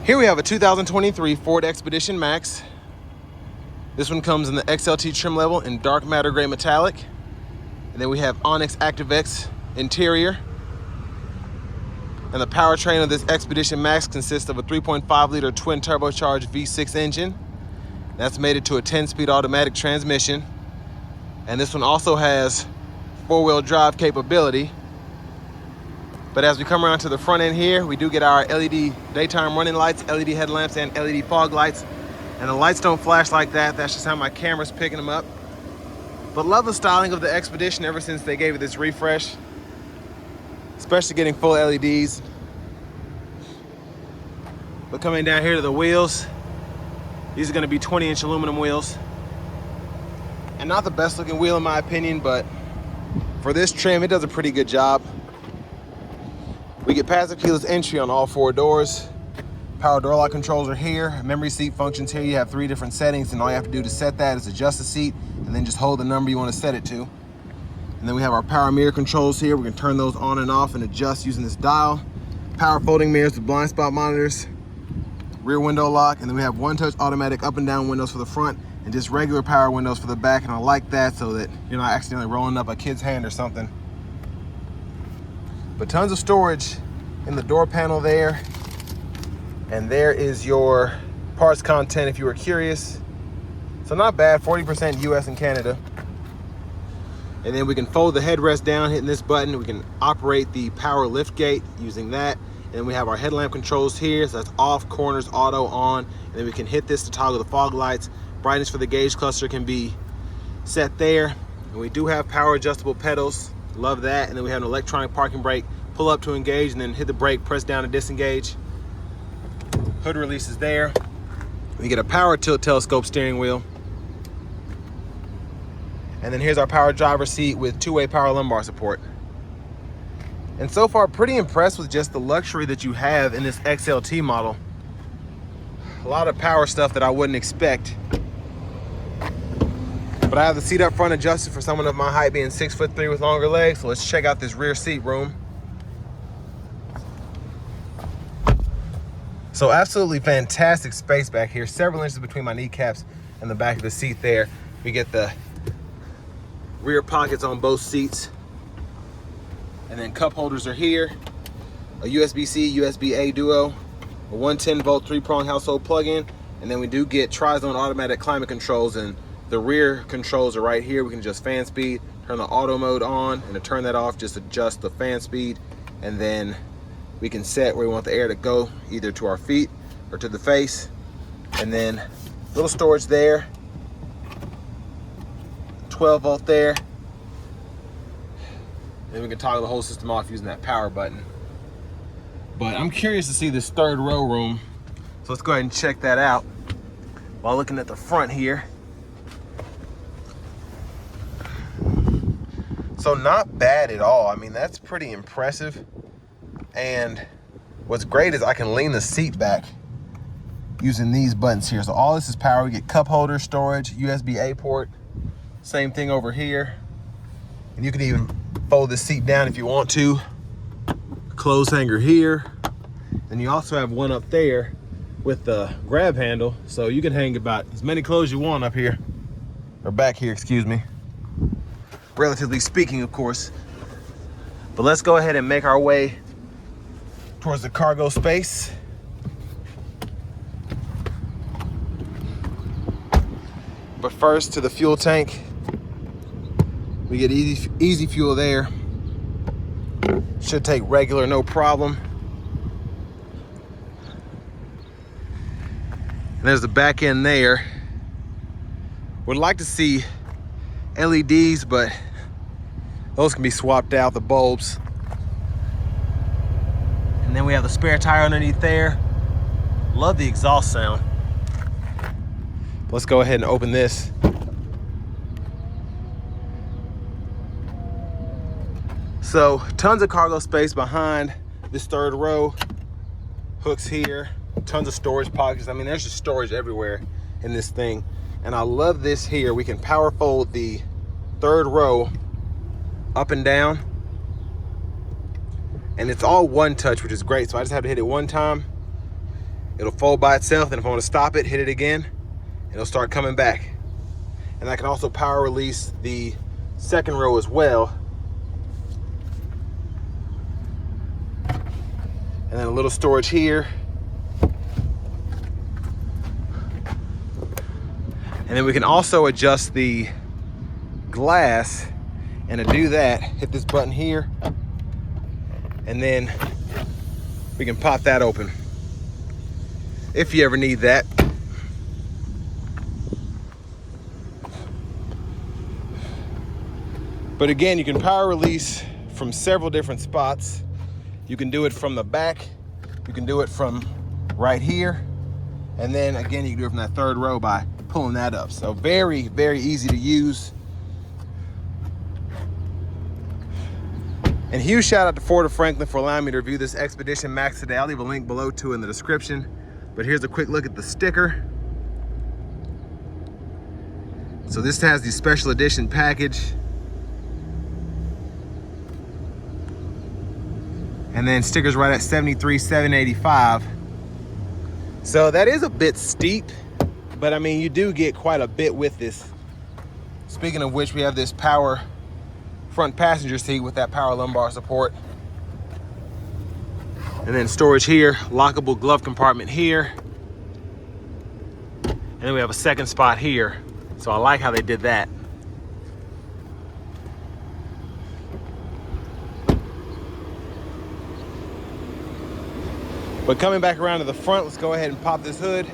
Here we have a 2023 Ford Expedition Max. This one comes in the XLT trim level in dark matter gray metallic. And then we have onyx ActiveX interior. And the powertrain of this Expedition Max consists of a 3.5 liter twin turbocharged V6 engine. That's mated to a 10-speed automatic transmission. And this one also has four-wheel drive capability. But as we come around to the front end here, we do get our LED daytime running lights, LED headlamps, and LED fog lights. And the lights don't flash like that. That's just how my camera's picking them up. But love the styling of the Expedition ever since they gave it this refresh. Especially getting full LEDs. But coming down here to the wheels, these are gonna be 20-inch aluminum wheels. And not the best looking wheel in my opinion, but for this trim, it does a pretty good job. We get passive keyless entry on all four doors. Power door lock controls are here. Memory seat functions here. You have 3 different settings, and all you have to do to set that is adjust the seat and then just hold the number you want to set it to. And then we have our power mirror controls here. We can turn those on and off and adjust using this dial. Power folding mirrors with blind spot monitors. Rear window lock, and then we have one-touch automatic up and down windows for the front and just regular power windows for the back, and I like that so that you're not accidentally rolling up a kid's hand or something. But tons of storage in the door panel there. And there is your parts content if you were curious. So not bad, 40% US and Canada. And then we can fold the headrest down, hitting this button. We can operate the power lift gate using that. And then we have our headlamp controls here. So that's off, corners, auto, on. And then we can hit this to toggle the fog lights. Brightness for the gauge cluster can be set there. And we do have power adjustable pedals. Love that. And then we have an electronic parking brake. Pull up to engage and then hit the brake, press down to disengage. Hood release is there. We get a power tilt telescope steering wheel. And then here's our power driver seat with 2-way power lumbar support. And so far, pretty impressed with just the luxury that you have in this XLT model. A lot of power stuff that I wouldn't expect. But I have the seat up front adjusted for someone of my height, being 6'3" with longer legs. So let's check out this rear seat room. So absolutely fantastic space back here. Several inches between my kneecaps and the back of the seat there. We get the rear pockets on both seats. And then cup holders are here. A USB-C, USB-A duo. A 110-volt 3-prong household plug-in. And then we do get tri-zone automatic climate controls, and the rear controls are right here. We can adjust fan speed, turn the auto mode on, and to turn that off, just adjust the fan speed. And then we can set where we want the air to go, either to our feet or to the face. And then little storage there. 12-volt there. Then we can toggle the whole system off using that power button. But I'm curious to see this third row room. So let's go ahead and check that out while looking at the front here. So not bad at all. I mean, that's pretty impressive. And what's great is I can lean the seat back using these buttons here. So all this is power. We get cup holder, storage, USB-A port. Same thing over here. And you can even fold the seat down if you want to. Clothes hanger here. And you also have one up there with the grab handle. So you can hang about as many clothes you want up here. Or back here, excuse me. Relatively speaking, of course. But let's go ahead and make our way towards the cargo space. But first to the fuel tank. We get easy fuel there. Should take regular, no problem. And there's the back end there. Would like to see LEDs, but those can be swapped out, the bulbs. And then we have the spare tire underneath there. Love the exhaust sound. Let's go ahead and open this. So tons of cargo space behind this third row. Hooks here, tons of storage pockets. I mean, there's just storage everywhere in this thing. And I love this here. We can power fold the third row up and down. And it's all one touch, which is great. So I just have to hit it one time. It'll fold by itself, and if I want to stop it, hit it again, it'll start coming back. And I can also power release the second row as well. And then a little storage here. And then we can also adjust the glass, and to do that, hit this button here, and then we can pop that open if you ever need that. But again, you can power release from several different spots. You can do it from the back, you can do it from right here, and then again, you can do it from that third row by pulling that up. So very, very easy to use. And huge shout out to Ford of Franklin for allowing me to review this Expedition Max today. I'll leave a link below too in the description. But here's a quick look at the sticker. So this has the special edition package. And then stickers right at $73,785. So that is a bit steep, but I mean, you do get quite a bit with this. Speaking of which, we have this power front passenger seat with that power lumbar support. And then storage here, lockable glove compartment here. And then we have a second spot here. So I like how they did that. But coming back around to the front, let's go ahead and pop this hood.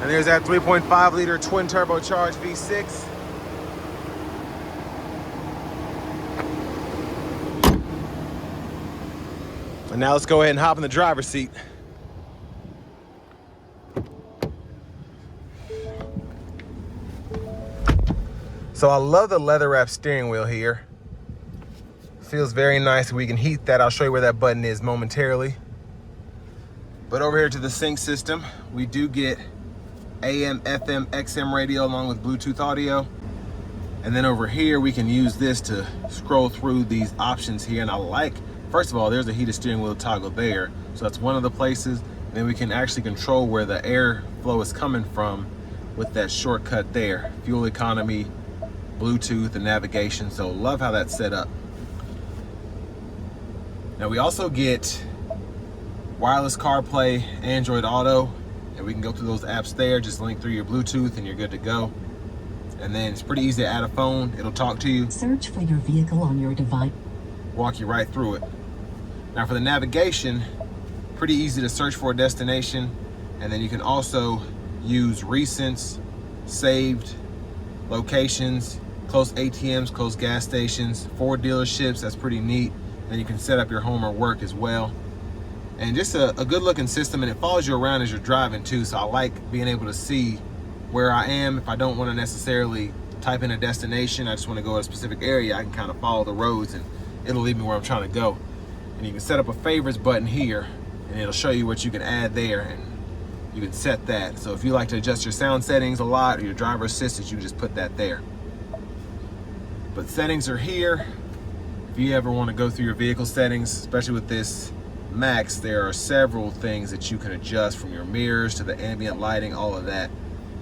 And there's that 3.5 liter twin turbocharged V6. And now let's go ahead and hop in the driver's seat. So I love the leather wrap steering wheel here. Feels very nice. We can heat that. I'll show you where that button is momentarily. But over here to the sync system, we do get AM, FM, XM radio along with Bluetooth audio. And then over here, we can use this to scroll through these options here. And I like, first of all, there's a heated steering wheel toggle there. So that's one of the places. And then we can actually control where the airflow is coming from with that shortcut there. Fuel economy, Bluetooth, and navigation. So love how that's set up. Now we also get wireless CarPlay, Android Auto, and we can go through those apps there. Just link through your Bluetooth and you're good to go. And then it's pretty easy to add a phone. It'll talk to you. Search for your vehicle on your device. Walk you right through it. Now for the navigation, pretty easy to search for a destination. And then you can also use recents, saved locations, close ATMs, close gas stations, Ford dealerships. That's pretty neat. Then you can set up your home or work as well. And just a good looking system, and it follows you around as you're driving too. So I like being able to see where I am. If I don't want to necessarily type in a destination, I just want to go to a specific area, I can kind of follow the roads and it'll lead me where I'm trying to go. And you can set up a favorites button here and it'll show you what you can add there, and you can set that. So if you like to adjust your sound settings a lot or your driver assistance, you can just put that there. But settings are here. If you ever want to go through your vehicle settings, especially with this Max, there are several things that you can adjust, from your mirrors to the ambient lighting, all of that.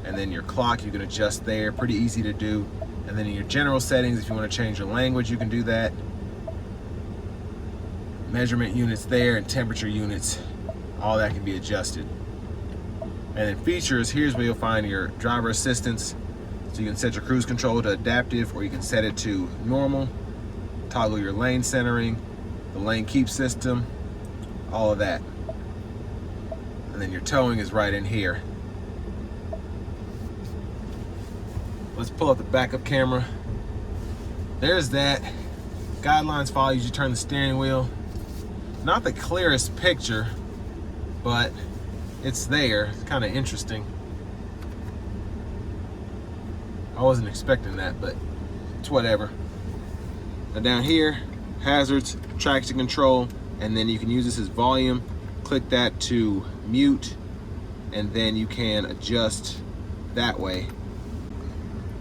And then your clock you can adjust there, pretty easy to do. And then in your general settings, if you want to change your language, you can do that. Measurement units there and temperature units, all that can be adjusted. And then features, here's where you'll find your driver assistance. So you can set your cruise control to adaptive, or you can set it to normal. Toggle your lane centering, the lane keep system, all of that. And then your towing is right in here. Let's pull up the backup camera. There's that. Guidelines follow you. You turn the steering wheel. Not the clearest picture, but it's there. It's kind of interesting. I wasn't expecting that, but it's whatever. Now down here, hazards, traction control, and then you can use this as volume. Click that to mute, and then you can adjust that way.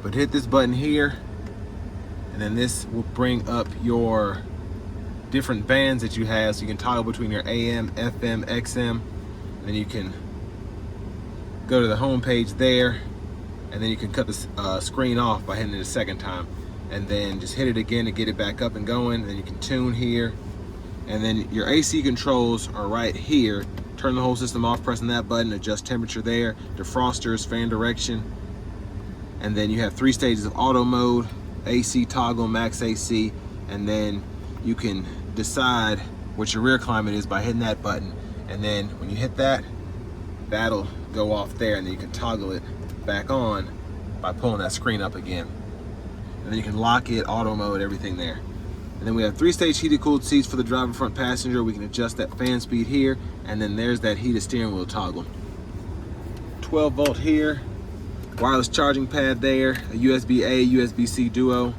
But hit this button here, and then this will bring up your different bands that you have, so you can toggle between your AM, FM, XM, and then you can go to the home page there, and then you can cut the screen off by hitting it a second time, and then just hit it again to get it back up and going. And then you can tune here, and then your AC controls are right here. Turn the whole system off pressing that button, adjust temperature there, defrosters, fan direction, and then you have 3 stages of auto mode, AC toggle, max AC, and then you can decide what your rear climate is by hitting that button. And then when you hit that, that'll go off there, and then you can toggle it back on by pulling that screen up again. And then you can lock it, auto mode, everything there. And then we have 3-stage heated cooled seats for the driver, front passenger. We can adjust that fan speed here, and then there's that heated steering wheel toggle. 12 volt here, wireless charging pad there, a USB-A, USB-C duo.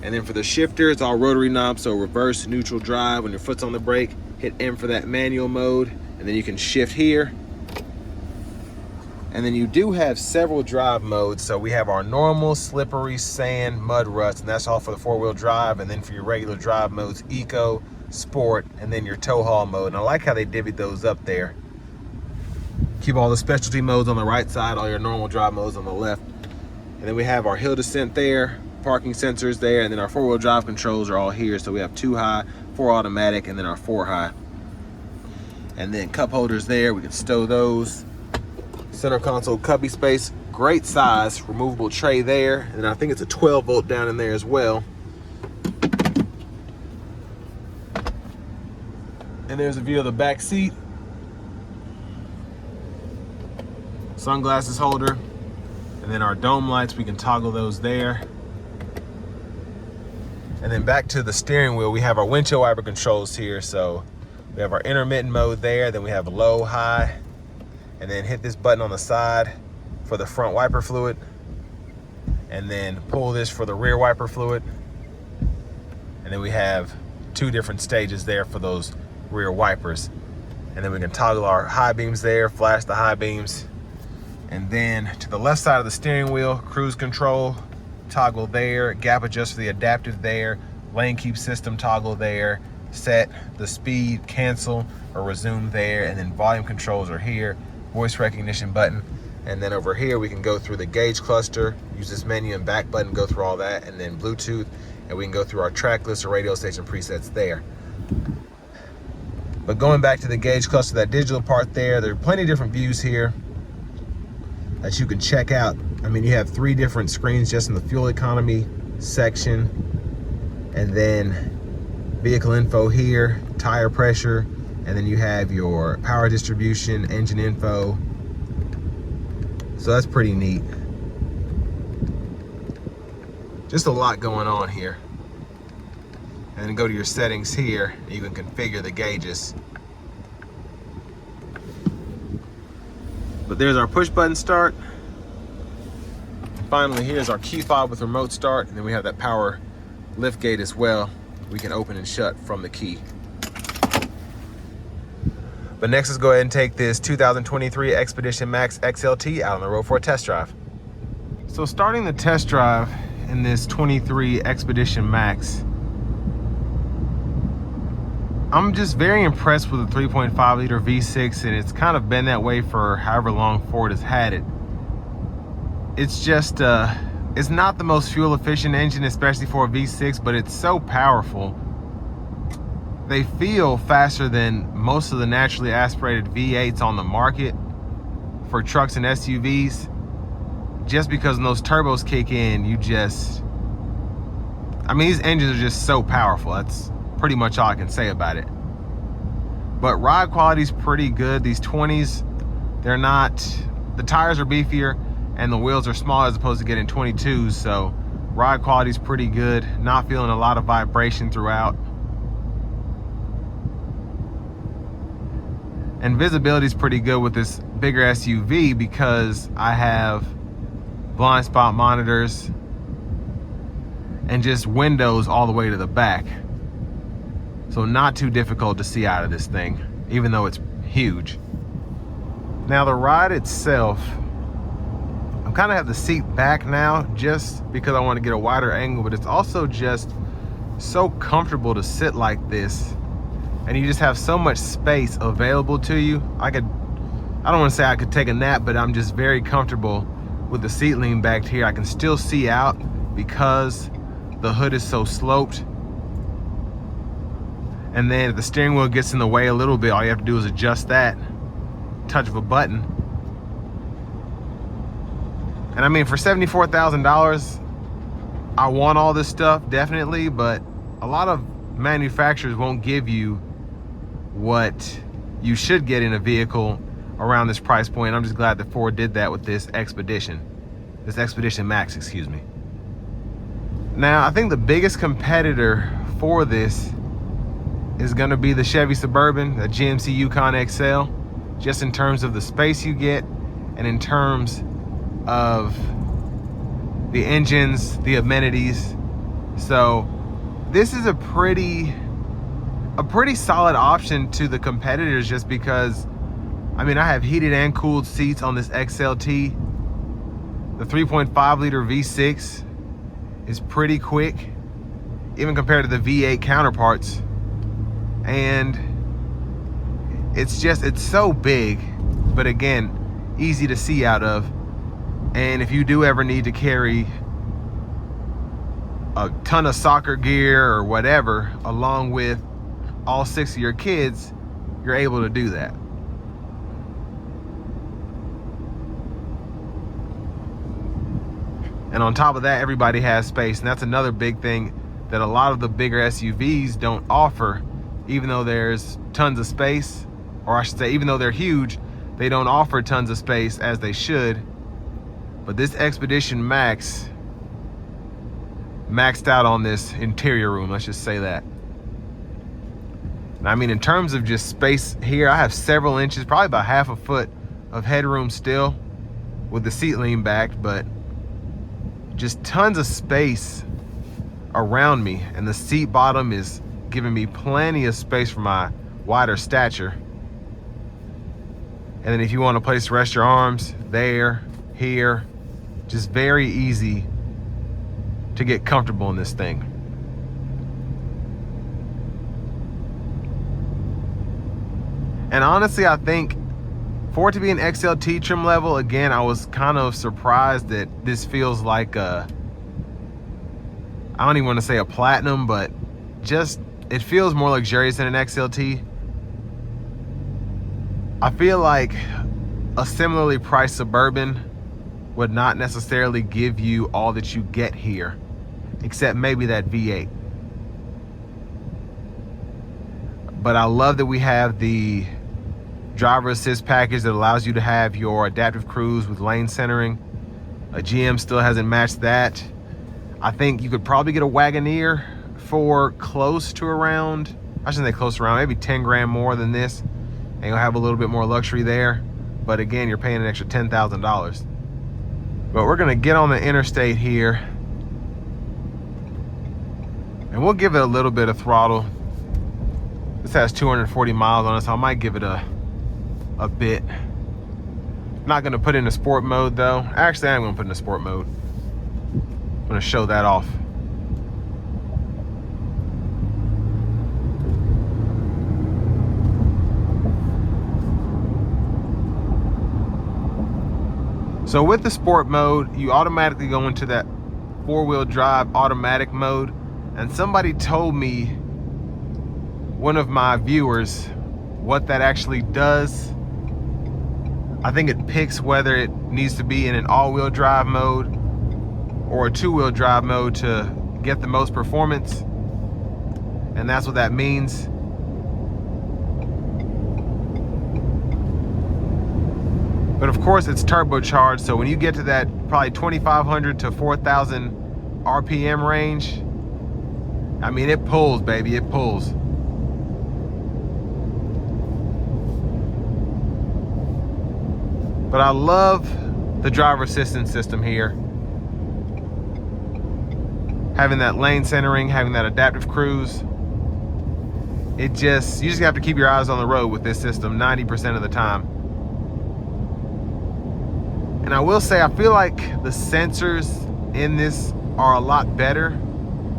And then for the shifter, it's all rotary knobs, so reverse, neutral, drive. When your foot's on the brake, hit M for that manual mode, and then you can shift here. And then you do have several drive modes. So we have our normal, slippery, sand, mud ruts, and that's all for the 4-wheel drive. And then for your regular drive modes, eco, sport, and then your tow haul mode. And I like how they divvied those up there. Keep all the specialty modes on the right side, all your normal drive modes on the left. And then we have our hill descent there, parking sensors there, and then our 4-wheel drive controls are all here. So we have 2 high, 4 automatic, and then our 4 high. And then cup holders there, we can stow those. Center console cubby space, great size, removable tray there, and I think it's a 12 volt down in there as well. And there's a view of the back seat. Sunglasses holder, and then our dome lights, we can toggle those there. And then back to the steering wheel, we have our windshield wiper controls here. So we have our intermittent mode there, then we have low, high, and then hit this button on the side for the front wiper fluid, and then pull this for the rear wiper fluid. And then we have 2 different stages there for those rear wipers. And then we can toggle our high beams there, flash the high beams. And then to the left side of the steering wheel, cruise control, toggle there, gap adjust for the adaptive there, lane keep system toggle there, set the speed, cancel or resume there, and then volume controls are here, voice recognition button. And then over here we can go through the gauge cluster, use this menu and back button, go through all that, and then Bluetooth, and we can go through our track list or radio station presets there. But going back to the gauge cluster, that digital part there are plenty of different views here that you can check out. I mean, you have 3 different screens just in the fuel economy section, and then vehicle info here, tire pressure, and then you have your power distribution, engine info. So that's pretty neat. Just a lot going on here. And then go to your settings here, and you can configure the gauges. But there's our push button start. Finally, here's our key fob with remote start, and then we have that power lift gate as well. We can open and shut from the key. But next, let's go ahead and take this 2023 Expedition Max XLT out on the road for a test drive. So starting the test drive in this 23 Expedition Max, I'm just very impressed with the 3.5 liter V6, and it's kind of been that way for however long Ford has had it. It's just, it's not the most fuel efficient engine, especially for a V6, but it's so powerful. They feel faster than most of the naturally aspirated V8s on the market for trucks and SUVs. Just because when those turbos kick in, I mean, these engines are just so powerful. That's pretty much all I can say about it. But ride quality is pretty good. These 20s, the tires are beefier and the wheels are smaller as opposed to getting 22s. So ride quality is pretty good. Not feeling a lot of vibration throughout. And visibility is pretty good with this bigger SUV because I have blind spot monitors and just windows all the way to the back. So not too difficult to see out of this thing, even though it's huge. Now the ride itself, I kind of have the seat back now just because I want to get a wider angle, but it's also just so comfortable to sit like this, and you just have so much space available to you. I don't want to say I could take a nap, but I'm just very comfortable with the seat lean back here. I can still see out because the hood is so sloped. And then if the steering wheel gets in the way a little bit, all you have to do is adjust that, touch of a button. And I mean, for $74,000, I want all this stuff, definitely, but a lot of manufacturers won't give you what you should get in a vehicle around this price point. I'm just glad that Ford did that with this Expedition Max, excuse me. Now, I think the biggest competitor for this is gonna be the Chevy Suburban, the GMC Yukon XL, just in terms of the space you get and in terms of the engines, the amenities. So this is a pretty solid option to the competitors, just because, I mean, I have heated and cooled seats on this XLT. The 3.5 liter V6 is pretty quick, even compared to the V8 counterparts. And it's so big, but again, easy to see out of. And if you do ever need to carry a ton of soccer gear or whatever along with all 6 of your kids, you're able to do that. And on top of that, everybody has space. And that's another big thing that a lot of the bigger SUVs don't offer. Even though there's tons of space, or I should say, even though they're huge, they don't offer tons of space as they should. But this Expedition Max maxed out on this interior room, let's just say that. And I mean, in terms of just space here, I have several inches, probably about half a foot of headroom still with the seat lean back, but just tons of space around me. And the seat bottom is giving me plenty of space for my wider stature. And then if you want a place to rest your arms, there, here, just very easy to get comfortable in this thing. And honestly, I think for it to be an XLT trim level, again, I was kind of surprised that this feels like I don't even want to say a platinum, but just, it feels more luxurious than an XLT. I feel like a similarly priced Suburban would not necessarily give you all that you get here, except maybe that V8. But I love that we have the driver assist package that allows you to have your adaptive cruise with lane centering. A GM still hasn't matched that. I think you could probably get a Wagoneer for close to around, I shouldn't say close to around, maybe 10 grand more than this, and you'll have a little bit more luxury there. But again, you're paying an extra $10,000. But we're gonna get on the interstate here, and we'll give it a little bit of throttle. This has 240 miles on it, so I might give it a bit. Not gonna put it in a sport mode though. Actually, I am gonna put it in a sport mode. I'm gonna show that off. So with the sport mode, you automatically go into that 4-wheel drive automatic mode. And somebody told me, one of my viewers, what that actually does. I think it picks whether it needs to be in an all-wheel drive mode or a 2-wheel drive mode to get the most performance. And that's what that means. But of course it's turbocharged, so when you get to that probably 2,500 to 4,000 RPM range, I mean, it pulls, baby, it pulls. But I love the driver assistance system here. Having that lane centering, having that adaptive cruise. You just have to keep your eyes on the road with this system 90% of the time. And I will say, I feel like the sensors in this are a lot better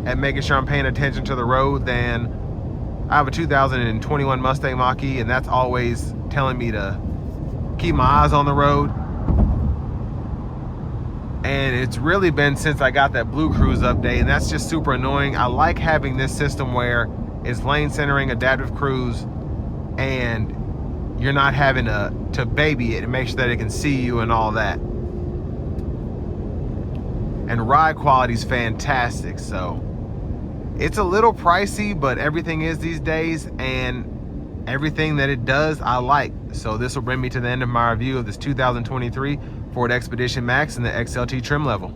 at making sure I'm paying attention to the road than I have a 2021 Mustang Mach-E, and that's always telling me to keep my eyes on the road. And it's really been since I got that Blue Cruise update, and that's just super annoying. I like having this system where it's lane centering, adaptive cruise, and you're not having to baby it and make sure that it can see you and all that. And ride quality is fantastic. So it's a little pricey, but everything is these days, and everything that it does I like. So this will bring me to the end of my review of this 2023 Ford Expedition Max in the XLT trim level.